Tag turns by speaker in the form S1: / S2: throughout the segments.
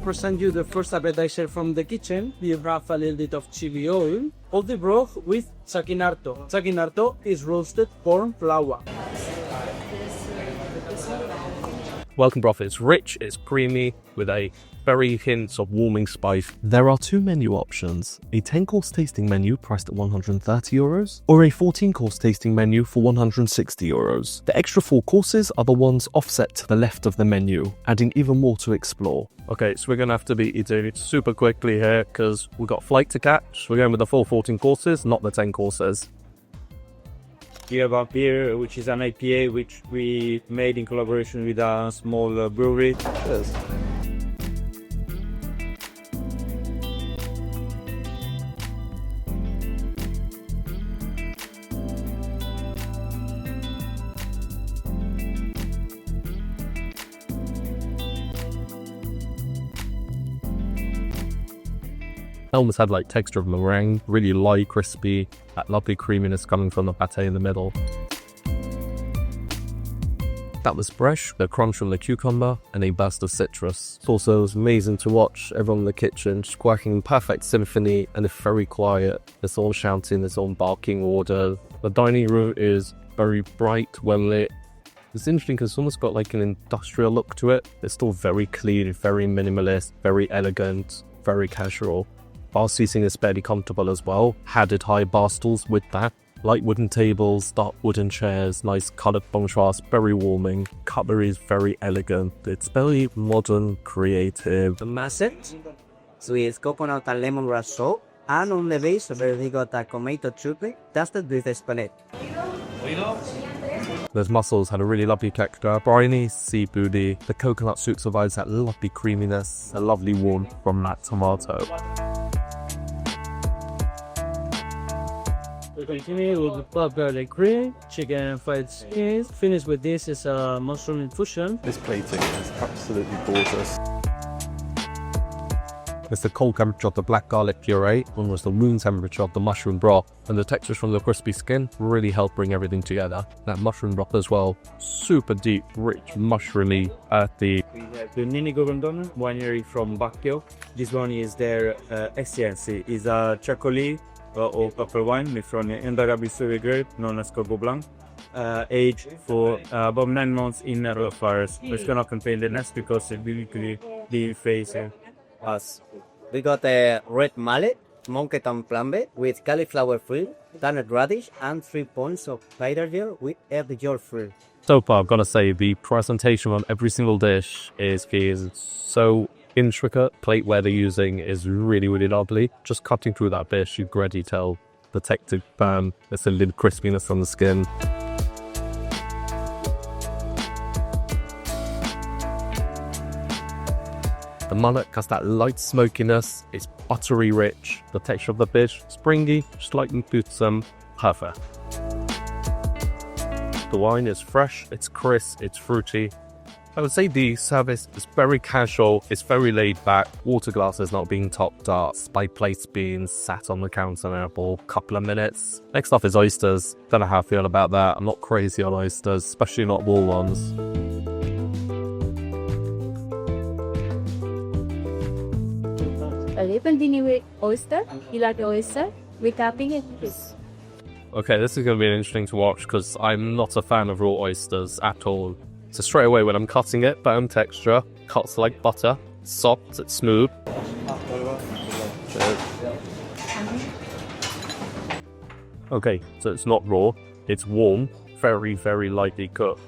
S1: present you the first appetizer from the kitchen. We have a little bit of chili oil, olive broth with chaquinarto. Chaquinarto is roasted corn flour.
S2: Welcome broth is rich, it's creamy, with a very hints of warming spice.
S3: There are two menu options, a 10-course tasting menu priced at €130 or a 14-course tasting menu for €160. The extra 4 courses are the ones offset to the left of the menu, adding even more to explore.
S2: Okay, so we're going to have to be eating it super quickly here because we've got a flight to catch. We're going with the full 14 courses, not the 10 courses.
S4: You have up here, which is an IPA, which we made in collaboration with a small brewery.
S3: Cheers.
S2: It almost had like texture of meringue, really light, crispy, that lovely creaminess coming from the pate in the middle. That was fresh, the crunch from the cucumber, and a burst of citrus. It's also amazing to watch everyone in the kitchen just quacking perfect symphony, and it's very quiet. It's all shouting, it's all barking order. The dining room is very bright, well lit. It's interesting because it's almost got like an industrial look to it. It's still very clean, very minimalist, very elegant, very casual. Bar seating is fairly comfortable as well. Padded high bar stools with that. Light wooden tables, dark wooden chairs, nice coloured contrast, very warming. Cutlery is very elegant. It's very modern, creative.
S5: The masset with coconut and lemongrass sauce, and on the base we got a tomato chutney dusted with spaghetti.
S2: Those mussels had a really lovely texture, briny, seafoody. The coconut soup provides that lovely creaminess, a lovely warmth from that tomato.
S1: We continue with the puff garlic cream, chicken and fried cheese. Finish with this is a mushroom infusion.
S3: This plating is absolutely gorgeous.
S2: It's the cold temperature of the black garlic puree, almost the room temperature of the mushroom broth, and the textures from the crispy skin really help bring everything together. That mushroom broth as well, super deep, rich, mushroomy, earthy.
S4: We have the Nini Gorgonzola winery from Bacchio. This one is their essence. It's a chocolate or pepper wine made from Arabic grape known as Corbeau Blanc, aged for about 9 months in narrow fires. It's gonna contain the nest because it basically the face us.
S5: We got a red mallet, monket and flambe with cauliflower frill, turned radish, and 3 points of spider gel with herb gel frill.
S2: So far, I've got to say, the presentation on every single dish is so intricate. Plateware they're using is really, really lovely. Just cutting through that dish, you can already tell the texture burn. There's a little crispiness on the skin. The mullet has that light smokiness. It's buttery rich. The texture of the fish, springy, slightly toothsome, perfect. The wine is fresh, it's crisp, it's fruity. I would say the service is very casual, it's very laid back. Water glasses not being topped up, spike plates being sat on the counter now for a couple of minutes. Next up is oysters. Don't know how I feel about that. I'm not crazy on oysters, especially not raw ones.
S6: A little dinner with oyster. You like the oyster? We're tapping it.
S2: Okay, this is going to be interesting to watch because I'm not a fan of raw oysters at all. So straight away when I'm cutting it, firm texture, cuts like butter, soft, it's smooth. Okay, so it's not raw, it's warm, very, very lightly cooked.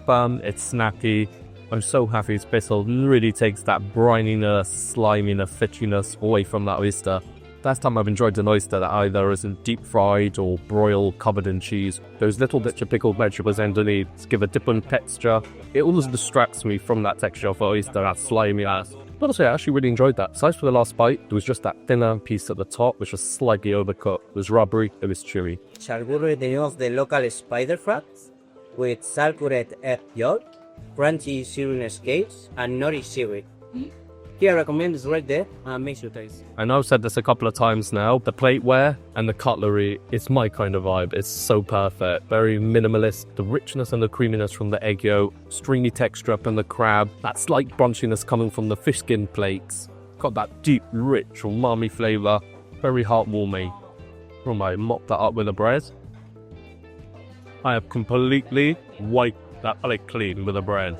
S2: Firm, it's snappy. I'm so happy this pistol really takes that brininess, sliminess, fishiness away from that oyster. Last time I've enjoyed an oyster that either isn't deep fried or broiled, covered in cheese. Those little bits of pickled vegetables underneath give a different texture. It almost distracts me from that texture of oyster, that slimy ass. But honestly, I actually really enjoyed that. Aside for the last bite, there was just that thinner piece at the top, which was slightly overcooked. It was rubbery, it was chewy.
S5: Chargure de of the local spider crabs with salcuret herb yolk, crunchy seaweed scales, and nori seaweed. Here I recommend is right there. Make sure taste.
S2: I know I've said this a couple of times now. The plateware and the cutlery, it's my kind of vibe. It's so perfect. Very minimalist. The richness and the creaminess from the egg yolk, stringy texture up in the crab, that slight brunchiness coming from the fish skin flakes. Got that deep, rich, umami flavour. Very heartwarming. Oh, I mop that up with a bread. I have completely wiped that plate clean with a bread.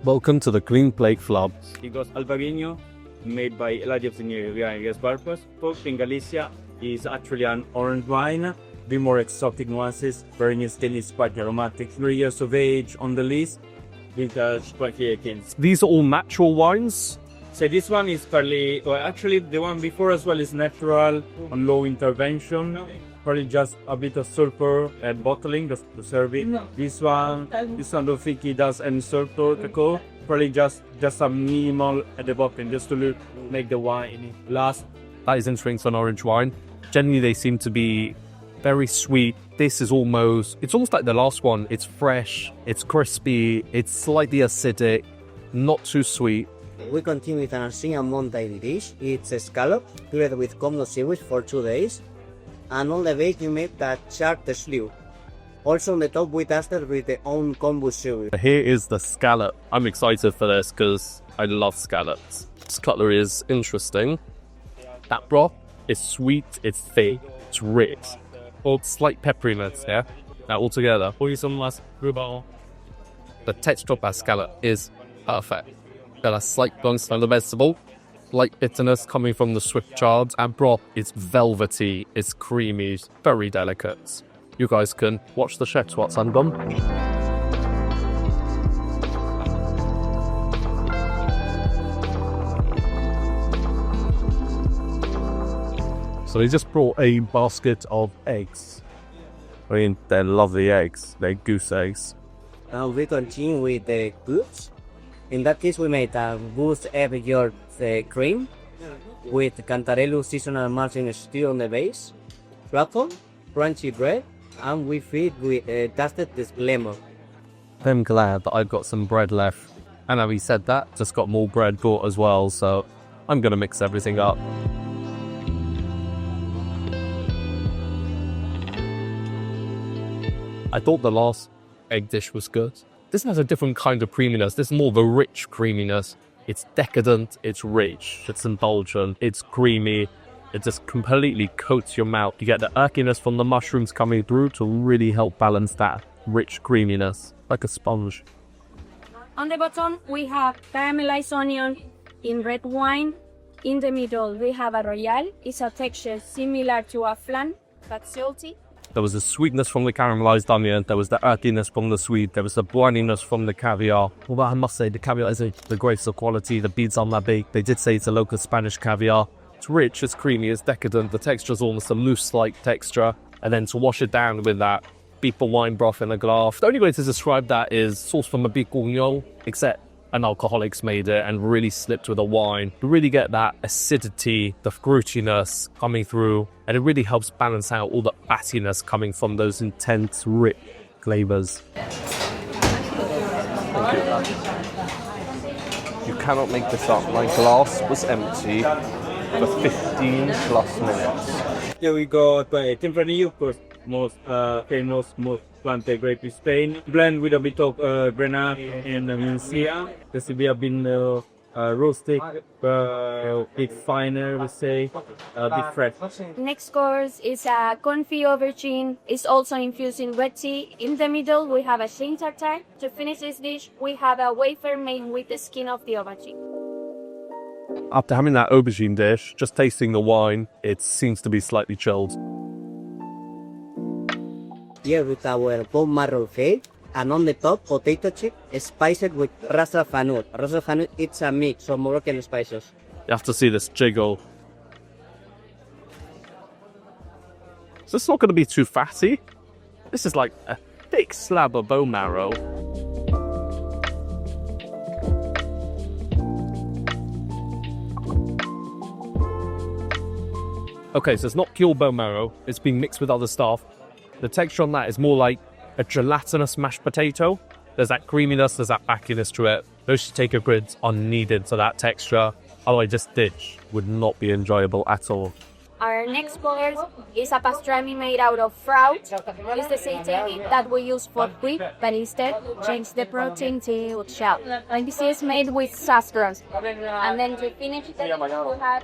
S2: Welcome to the Clean Plate Club.
S4: It goes Alvarinho, made by Eladio Signoria Barpas. Pork in Galicia is actually an orange wine, bit more exotic nuances, very new still is quite aromatic. 3 years of age on the list, with quite kings.
S2: These are all natural wines.
S4: So this one is fairly, well, actually the one before as well is natural on low intervention. Probably just a bit of sulfur and bottling just to serve it. This one don't think it does any sulfur to go. Probably just a minimal at the bottom just to make the wine last.
S2: That is interesting for an orange wine. Generally, they seem to be very sweet. This is it's almost like the last one. It's fresh, it's crispy, it's slightly acidic, not too sweet.
S5: We continue with an Arcinian Mountain dish. It's a scallop cured with kombu seaweed for 2 days. And on the base you make that charred slew. Also on the top we dusted with the own kombu seaweed.
S2: Here is the scallop. I'm excited for this because I love scallops. This cutlery is interesting. That broth is sweet, it's thick, it's rich. Or slight pepperiness, yeah? Now all together. The texture of that scallop is perfect. Got a slight bounce from the vegetable. Light bitterness coming from the swift chards, and broth is velvety, it's creamy, it's very delicate. You guys can watch the chefs what's undone. So they just brought a basket of eggs. I mean, they're lovely eggs, they're goose eggs.
S5: Now we continue with the goods. In that case we made a goose egg yolk cream with cantarello seasonal margarine stew on the base, truffle, crunchy bread, and we feed with dusted this lemon.
S2: I'm glad that I've got some bread left. And having said that, just got more bread bought as well, so I'm going to mix everything up. I thought the last egg dish was good. This has a different kind of creaminess. This is more of a rich creaminess. It's decadent, it's rich, it's indulgent, it's creamy. It just completely coats your mouth. You get the earthiness from the mushrooms coming through to really help balance that rich creaminess, like a sponge.
S6: On the bottom, we have caramelized onion in red wine. In the middle, we have a royale. It's a texture similar to a flan, but salty.
S2: There was the sweetness from the caramelized onion, there was the earthiness from the sweet, there was the brininess from the caviar. Although I must say, the caviar is the greatest of quality, the beads on that bake. They did say it's a local Spanish caviar. It's rich, it's creamy, it's decadent, the texture is almost a mousse-like texture. And then to wash it down with that beef wine broth in a glass. The only way to describe that is sauce from a beef bourguignon, except an alcoholic's made it and really slipped with a wine. You really get that acidity, the fruitiness coming through, and it really helps balance out all the fattiness coming from those intense, rich flavors. You cannot make this up. My glass was empty for 15 plus minutes.
S4: Here we got Tempranillo, of course, most famous, most planted grape in Spain. Blend with a bit of Grenache and Mencia. This will be a bit rustic, a bit finer, we say, a bit fresh.
S6: Next course is a confit aubergine. It's also infused in red tea. In the middle, we have a chine tartare. To finish this dish, we have a wafer made with the skin of the aubergine.
S2: After having that aubergine dish, just tasting the wine, it seems to be slightly chilled.
S5: Here with our bone marrow fade, and on the top, potato chip spiced with ras el hanout. Ras el hanout, it's a mix of Moroccan spices.
S2: You have to see this jiggle. So it's not going to be too fatty. This is like a thick slab of bone marrow. Okay, so it's not pure bone marrow. It's being mixed with other stuff. The texture on that is more like a gelatinous mashed potato. There's that creaminess, there's that backiness to it. Those potato grids are needed for that texture. Otherwise, this dish would not be enjoyable at all.
S6: Our next course is a pastrami made out of fruit. It's the same technique that we use for whip, but instead change the protein to shell. And this is made with saffron. And then to finish it, we have...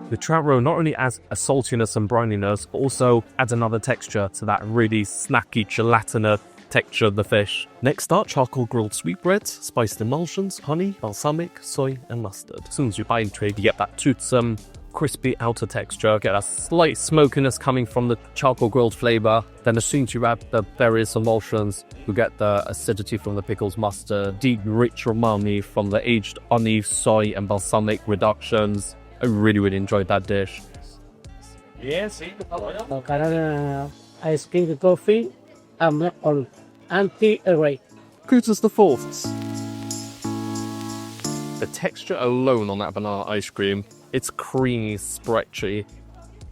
S2: The trout roe not only adds a saltiness and brininess, but also adds another texture to that really snacky, gelatinous texture of the fish.
S3: Next up, charcoal grilled sweetbreads, spiced emulsions, honey, balsamic, soy, and mustard.
S2: As soon as you bite into it, you get that toothsome, crispy outer texture, get a slight smokiness coming from the charcoal grilled flavor. Then as soon as you add the various emulsions, you get the acidity from the pickles, mustard, deep, rich umami from the aged honey, soy, and balsamic reductions. I really enjoyed that dish.
S1: Ice cream coffee on anti-array.
S3: Cooters the fourths.
S2: The texture alone on that banana ice cream, it's creamy, stretchy.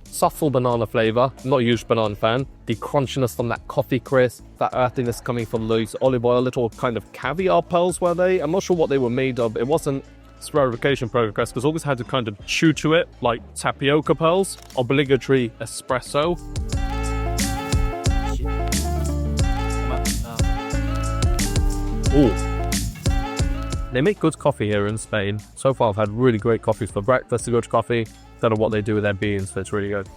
S2: Subtle banana flavor, I'm not a huge banana fan. The crunchiness from that coffee crisp, that earthiness coming from those olive oil, little kind of caviar pearls were they? I'm not sure what they were made of. It wasn't spherification progress because always had to kind of chew to it like tapioca pearls. Obligatory espresso. Ooh. They make good coffee here in Spain. So far I've had really great coffees for breakfast, a good coffee. Don't know what they do with their beans, but it's really good.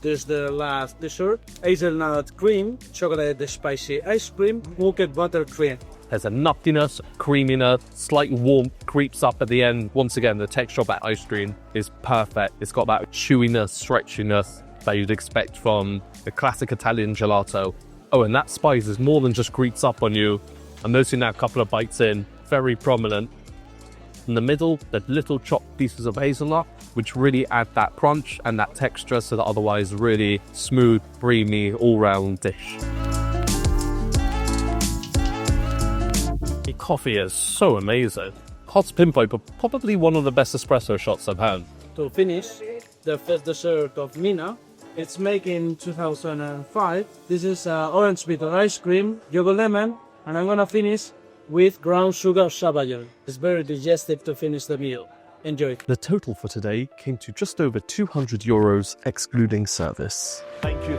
S1: This is the last dessert. Hazelnut cream, chocolate spicy ice cream, milk butter cream.
S2: There's a nuttiness, creaminess, slight warmth creeps up at the end. Once again, the texture of that ice cream is perfect. It's got that chewiness, stretchiness that you'd expect from the classic Italian gelato. Oh, and that spice is more than just creeps up on you. I'm noticing that a couple of bites in, very prominent. In the middle, the little chopped pieces of hazelnut, which really add that crunch and that texture to the otherwise really smooth, creamy, all-round dish. The coffee is so amazing. Hot to pinpoint, but probably one of the best espresso shots I've had.
S1: To finish, the first dessert of Mina. It's made in 2005. This is orange bitter ice cream, yogurt lemon, and I'm gonna finish with brown sugar sabayon. It's very digestive to finish the meal. Enjoy.
S3: The total for today came to just over €200, excluding service.
S2: Thank you.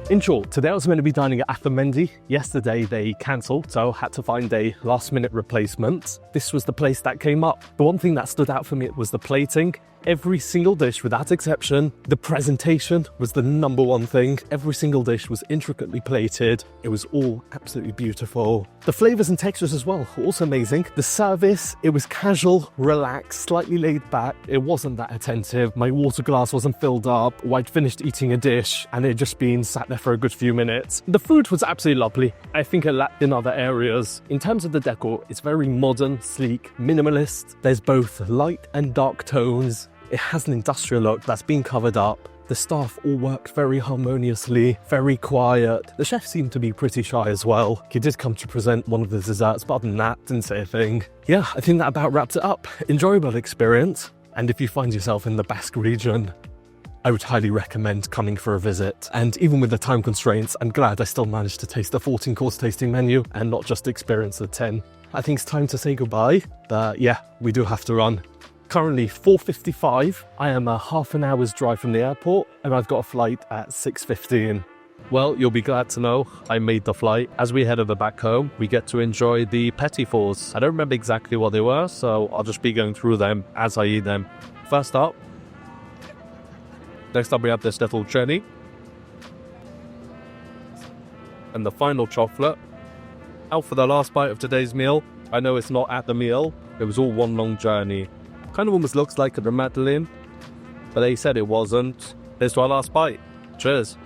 S3: In short, today I was meant to be dining at Afamendi. Yesterday they cancelled, so I had to find a last-minute replacement. This was the place that came up. The one thing that stood out for me was the plating. Every single dish, without exception, the presentation was the number one thing. Every single dish was intricately plated. It was all absolutely beautiful. The flavors and textures as well were also amazing. The service, it was casual, relaxed, slightly laid back. It wasn't that attentive. My water glass wasn't filled up, or I'd finished eating a dish and it had just been sat there for a good few minutes. The food was absolutely lovely. I think it lacked in other areas. In terms of the decor, it's very modern, sleek, minimalist. There's both light and dark tones. It has an industrial look that's been covered up. The staff all worked very harmoniously, very quiet. The chef seemed to be pretty shy as well. He did come to present one of the desserts, but other than that, didn't say a thing. Yeah, I think that about wraps it up. Enjoyable experience. And if you find yourself in the Basque region, I would highly recommend coming for a visit. And even with the time constraints, I'm glad I still managed to taste the 14-course tasting menu and not just experience the 10. I think it's time to say goodbye, but yeah, we do have to run. Currently 4:55. I am a half an hour's drive from the airport and I've got a flight at 6:15.
S2: Well, you'll be glad to know I made the flight. As we head over back home, we get to enjoy the Petit Fours. I don't remember exactly what they were, so I'll just be going through them as I eat them. Next up we have this little cherry. And the final chocolate. Out for the last bite of today's meal. I know it's not at the meal. It was all one long journey. Kind of almost looks like a Madeleine, but they said it wasn't. Here's to our last bite. Cheers.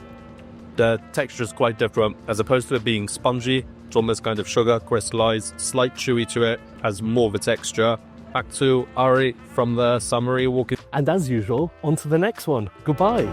S2: The texture is quite different. As opposed to it being spongy, it's almost kind of sugar crystallized, slight chewy to it, has more of a texture. Back to Ari from the summary walking.
S3: And as usual, on to the next one. Goodbye.